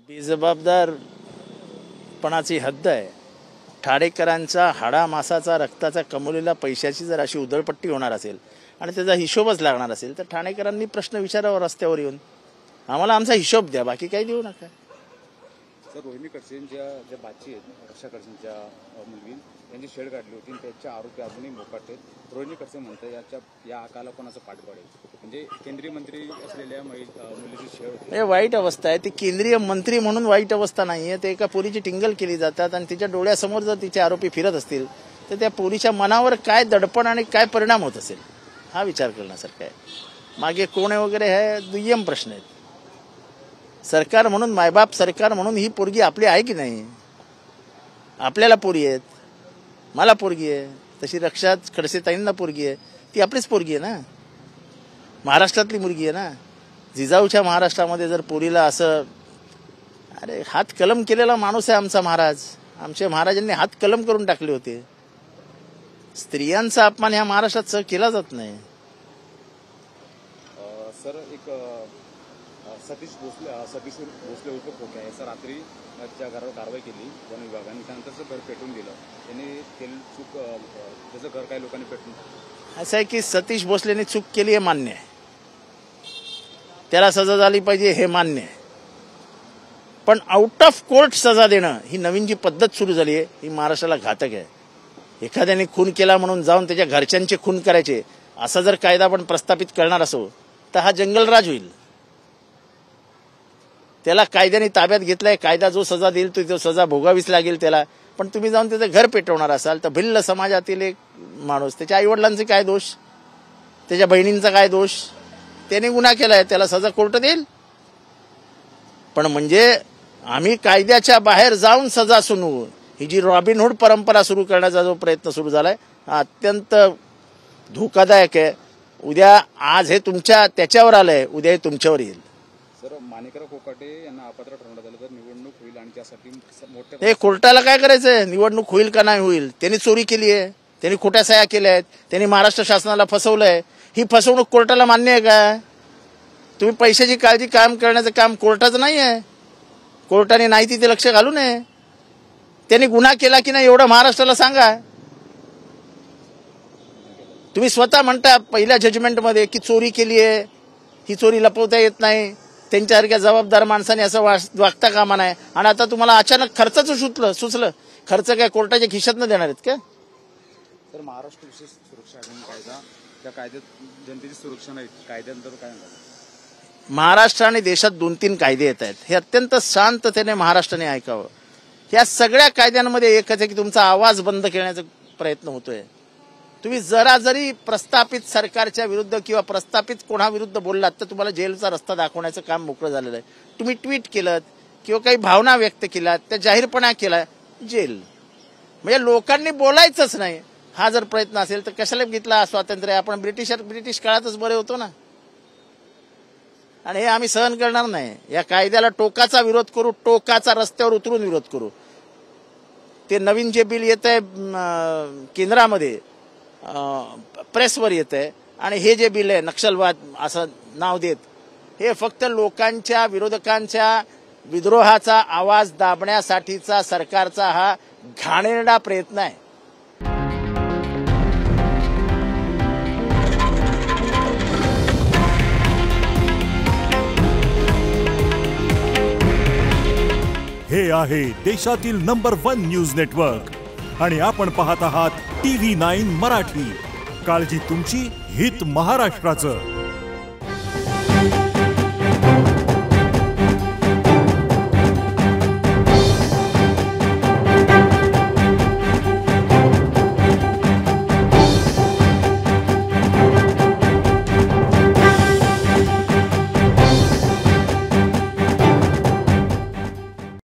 बेजबाबदारपणाची हद्द आहे। ठाणेकरांचा हाडामासाचा रक्ताचा कमवलेला पैशाची जर अशी उधळपट्टी होणार असेल आणि त्याचा हिशोबच लागणार असेल तर ठाणेकरांनी प्रश्न विचारावा रस्त्यावर येऊन, आम्हाला आमचा हिशोब द्या, बाकी काही देऊ नका। सर, रोहिणी खडसेंच्या ज्या बाची आहेत, रक्षा खडसेंच्या मुलगी त्यांची छेड काढली होती, त्याच्या आरोपी अजूनही मोकाट आहेत। रोहिणी खडसे म्हणतात या आकाला कोणाचं पाठबळ आहे, म्हणजे केंद्रीय मंत्री असलेल्या मुलीची छेड होती। हे वाईट अवस्था आहे, ती केंद्रीय मंत्री म्हणून वाईट अवस्था नाहीये, ते एका पोरीची टिंगल केली जातात आणि तिच्या डोळ्यासमोर जर तिचे आरोपी फिरत असतील तर त्या पोरीच्या मनावर काय दडपण आणि काय परिणाम होत असेल हा विचार करण्यासारखा आहे। मागे कोण आहे वगैरे हे दुय्यम प्रश्न आहेत। सरकार म्हणून, मायबाप सरकार म्हणून ही पोरगी आपली आहे की नाही? आपल्याला पोरी आहेत, मला पोरगी आहे, तशी रक्षा खडसे ताईंना पोरगी आहे, ती आपलीच पोरगी आहे ना, महाराष्ट्रातली मुलगी आहे ना। जिजाऊच्या महाराष्ट्रामध्ये जर पोरीला असं, अरे हात कलम केलेला माणूस आहे आमचा महाराज, आमच्या महाराजांनी हात कलम करून टाकले होते। स्त्रियांचा अपमान ह्या महाराष्ट्रात सहन केला जात नाही। सर, एक सतीश भोसले उर्फ खोके आहे सर, रात्री त्याच्या घरावर कारवाई केली वन विभागाने, त्यानंतर घर पेटवून दिलं, त्यांनी त्याचं घर काही लोकांनी पेटवून। असं आहे की सतीश भोसलेने चूक केली हे मान्य आहे, त्याला सजा झाली पाहिजे हे मान्य आहे, पण आउट ऑफ कोर्ट सजा देणं ही नवीन जी पद्धत सुरू झाली आहे ही महाराष्ट्राला घातक आहे। एखाद्याने खून केला म्हणून जाऊन त्याच्या घरच्यांचे खून करायचे असा जर कायदा आपण प्रस्थापित करणार असो तर हा जंगलराज होईल। त्याला कायद्याने ताब्यात घेतलाय, कायदा जो सजा देईल तो सजा भोगावीच लागेल त्याला, पण तुम्ही जाऊन त्याचं घर पेटवणार असाल तर भिल्ल समाजातील एक माणूस, त्याच्या आईवडिलांचे काय दोष, त्याच्या बहिणींचा काय दोष, त्याने गुन्हा केलाय, त्याला सजा कोर्ट देईल। पण म्हणजे आम्ही कायद्याच्या बाहेर जाऊन सजा सुनवू, ही जी रॉबिनहूड परंपरा सुरू करण्याचा जो प्रयत्न सुरू झालाय हा अत्यंत धोकादायक आहे। उद्या आज हे त्याच्यावर आलंय, उद्या हे तुमच्यावर येईल। सर, माणिकराव कोकाटे यांना अपात्र ठरवण्यात आलं तर निवडणूक होईल आणि त्यासाठी मोठ्या, हे कोर्टाला काय करायचंय, निवडणूक होईल का नाही होईल? त्यांनी चोरी केली आहे, त्यांनी खोट्या सह्या केल्या आहेत, त्यांनी महाराष्ट्र शासनाला फसवलंय, ही फसवणूक कोर्टाला मान्य आहे का? तुम्ही पैशाची काळजी काम करण्याचं काम कोर्टाचं नाही आहे, कोर्टाने नाही तिथे लक्ष घालू नये। त्यांनी गुन्हा केला की नाही एवढं महाराष्ट्राला सांगा। तुम्ही स्वतः म्हणता पहिल्या जजमेंटमध्ये की चोरी केली आहे, ही चोरी लपवता येत नाही, त्यांच्यासारख्या जबाबदार माणसाने असं वागता कामा नये, आणि आता तुम्हाला अचानक खर्चाचं सुचलं, खर्च काय कोर्टाच्या खिशातनं देणार आहेत का? तर महाराष्ट्र विशेष सुरक्षा अधिनियम कायदा, त्या कायद्यात जनतेची सुरक्षा नाही, कायद्यानंतर काय म्हणतात? महाराष्ट्र आणि देशात 2-3 कायदे येत आहेत, हे अत्यंत शांततेने महाराष्ट्राने ऐकावं। या सगळ्या कायद्यांमध्ये एकच आहे की तुमचा आवाज बंद करण्याचा प्रयत्न होतोय। तुम्ही जरा जरी प्रस्थापित सरकारच्या विरुद्ध किंवा प्रस्थापित कोणाविरुद्ध बोललात तर तुम्हाला जेलचा रस्ता दाखवण्याचं काम मोकळं झालेलं आहे। तुम्ही ट्विट केलं किंवा काही भावना व्यक्त केल्या, त्या जाहीरपणा केला, जेल। म्हणजे लोकांनी बोलायचंच नाही हा जर प्रयत्न असेल तर कशाला घेतला स्वातंत्र्य? आपण ब्रिटिश काळातच बरे होतो ना, आणि हे आम्ही सहन करणार नाही। या कायद्याला टोकाचा विरोध करू, टोकाचा रस्त्यावर उतरून विरोध करू। ते नवीन जे बिल येत आहे केंद्रामध्ये प्रेसवर येत आहे, आणि हे जे बिल आहे नक्षलवाद असं नाव देत, हे फक्त लोकांच्या, विरोधकांच्या विद्रोहाचा आवाज दाबण्यासाठीचा सरकारचा हा घाणेरडा प्रयत्न आहे। हे आहे देशातील नंबर 1 न्यूज नेटवर्क आणि आपण पाहत आहात TV9 मराठी। काळजी तुमची, हित महाराष्ट्राचं।